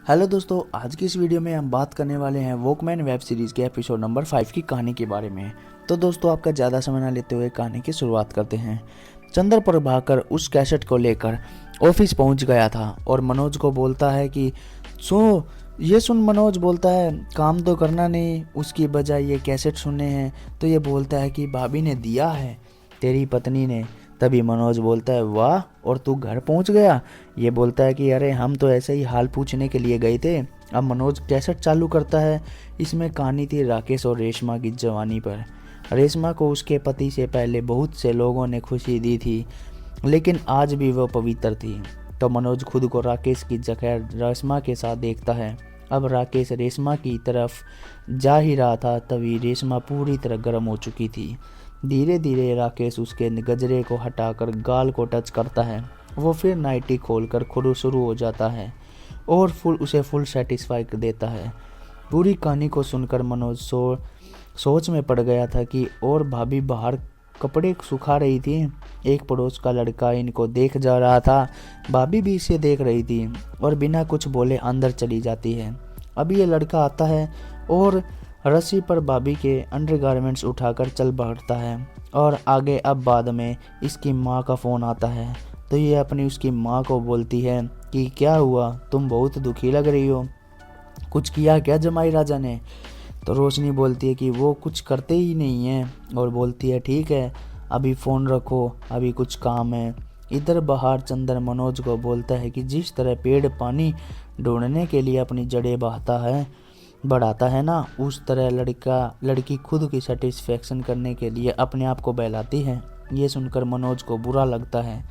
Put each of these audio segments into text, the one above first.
Hello दोस्तों, आज की इस वीडियो में हम बात करने वाले हैं वॉकमैन वेब सीरीज़ के एपिसोड नंबर 5 की कहानी के बारे में। तो दोस्तों, आपका ज़्यादा समय ना लेते हुए कहानी की शुरुआत करते हैं। चंद्र प्रभाकर उस कैसेट को लेकर ऑफिस पहुंच गया था और मनोज को बोलता है कि सुन मनोज बोलता है, काम तो करना नहीं, उसकी बजाय ये कैसेट सुनने हैं। तो ये बोलता है कि भाभी ने दिया है, तेरी पत्नी ने। तभी मनोज बोलता है, वाह, और तू घर पहुंच गया। ये बोलता है कि अरे हम तो ऐसे ही हाल पूछने के लिए गए थे। अब मनोज कैसेट चालू करता है। इसमें कहानी थी राकेश और रेशमा की जवानी पर। रेशमा को उसके पति से पहले बहुत से लोगों ने खुशी दी थी, लेकिन आज भी वह पवित्र थी। तो मनोज खुद को राकेश की जगह रेशमा के साथ देखता है। अब राकेश रेशमा की तरफ जा ही रहा था, तभी रेशमा पूरी तरह गर्म हो चुकी थी। धीरे धीरे राकेश उसके गजरे को हटाकर गाल को टच करता है। वो फिर नाइटी खोलकर खुद शुरू हो जाता है और उसे फुल सेटिस्फाई कर देता है। पूरी कहानी को सुनकर मनोज सोच में पड़ गया था कि और भाभी बाहर कपड़े सुखा रही थी। एक पड़ोस का लड़का इनको देख जा रहा था। भाभी भी इसे देख रही थी और बिना कुछ बोले अंदर चली जाती है। अभी ये लड़का आता है और रस्सी पर भाभी के अंडरगारमेंट्स उठाकर चल बढ़ता है। और आगे अब बाद में इसकी माँ का फ़ोन आता है। तो ये अपनी उसकी माँ को बोलती है कि क्या हुआ, तुम बहुत दुखी लग रही हो, कुछ किया क्या जमाई राजा ने। तो रोशनी बोलती है कि वो कुछ करते ही नहीं है और बोलती है ठीक है, अभी फ़ोन रखो, अभी कुछ काम है। इधर बाहर चंदर मनोज को बोलता है कि जिस तरह पेड़ पानी ढूंढने के लिए अपनी जड़ें बढ़ाता है ना, उस तरह लड़की खुद की सेटिस्फेक्शन करने के लिए अपने आप को बहलाती है। ये सुनकर मनोज को बुरा लगता है।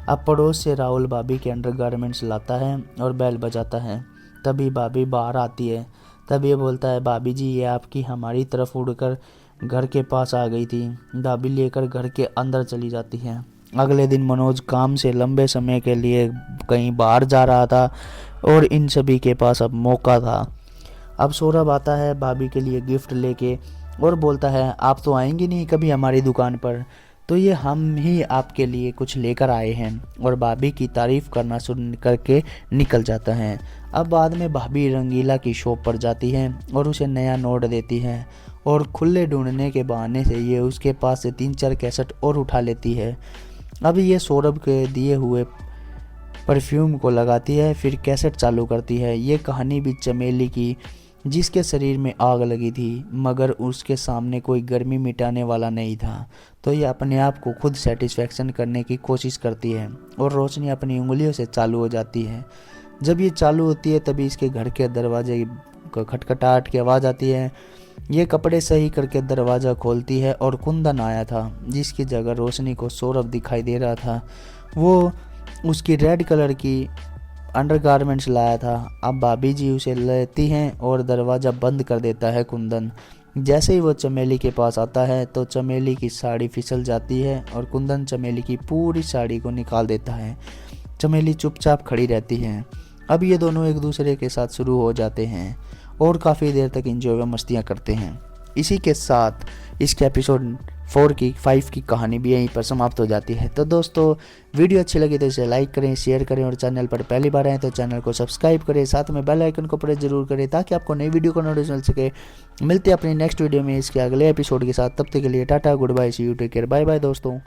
अब पड़ोस से राहुल भाभी के अंडरगारमेंट्स लाता है और बेल बजाता है। तभी भाभी बाहर आती है। तब ये बोलता है, भाभी जी ये आपकी हमारी तरफ उड़कर घर के पास आ गई थी। भाभी लेकर घर के अंदर चली जाती है। अगले दिन मनोज काम से लंबे समय के लिए कहीं बाहर जा रहा था और इन सभी के पास अब मौका था। अब सौरभ आता है भाभी के लिए गिफ्ट लेके और बोलता है, आप तो आएंगी नहीं कभी हमारी दुकान पर, तो ये हम ही आपके लिए कुछ लेकर आए हैं। और भाभी की तारीफ करना सुन करके निकल जाता है। अब बाद में भाभी रंगीला की शॉप पर जाती है और उसे नया नोट देती है और खुले ढूंढने के बहाने से ये उसके पास से 3-4 कैसेट और उठा लेती है। अब ये सौरभ के दिए हुए परफ्यूम को लगाती है, फिर कैसेट चालू करती है। ये कहानी भी चमेली की, जिसके शरीर में आग लगी थी मगर उसके सामने कोई गर्मी मिटाने वाला नहीं था। तो ये अपने आप को खुद सेटिस्फेक्शन करने की कोशिश करती है और रोशनी अपनी उंगलियों से चालू हो जाती है। जब ये चालू होती है तभी इसके घर के दरवाजे को खटखटाहट की आवाज़ आती है। ये कपड़े सही करके दरवाज़ा खोलती है और कुंदन आया था, जिसकी जगह रोशनी को सौरभ दिखाई दे रहा था। वो उसकी रेड कलर की अंडरगारमेंट्स लाया था। अब भाभी जी उसे लेती हैं और दरवाज़ा बंद कर देता है कुंदन। जैसे ही वो चमेली के पास आता है तो चमेली की साड़ी फिसल जाती है और कुंदन चमेली की पूरी साड़ी को निकाल देता है। चमेली चुपचाप खड़ी रहती है। अब ये दोनों एक दूसरे के साथ शुरू हो जाते हैं और काफ़ी देर तक एंजॉय व मस्तियाँ करते हैं। इसी के साथ इसके एपिसोड 5 की कहानी भी यहीं पर समाप्त हो जाती है। तो दोस्तों, वीडियो अच्छी लगी तो इसे लाइक करें, शेयर करें और चैनल पर पहली बार आए तो चैनल को सब्सक्राइब करें। साथ में बेल आइकन को प्रेस जरूर करें ताकि आपको नई वीडियो का नोटिस मिल सके। मिलते हैं अपनी नेक्स्ट वीडियो में इसके अगले एपिसोड के साथ। तब तक के लिए tata, good bye, see you, take care, bye bye दोस्तों।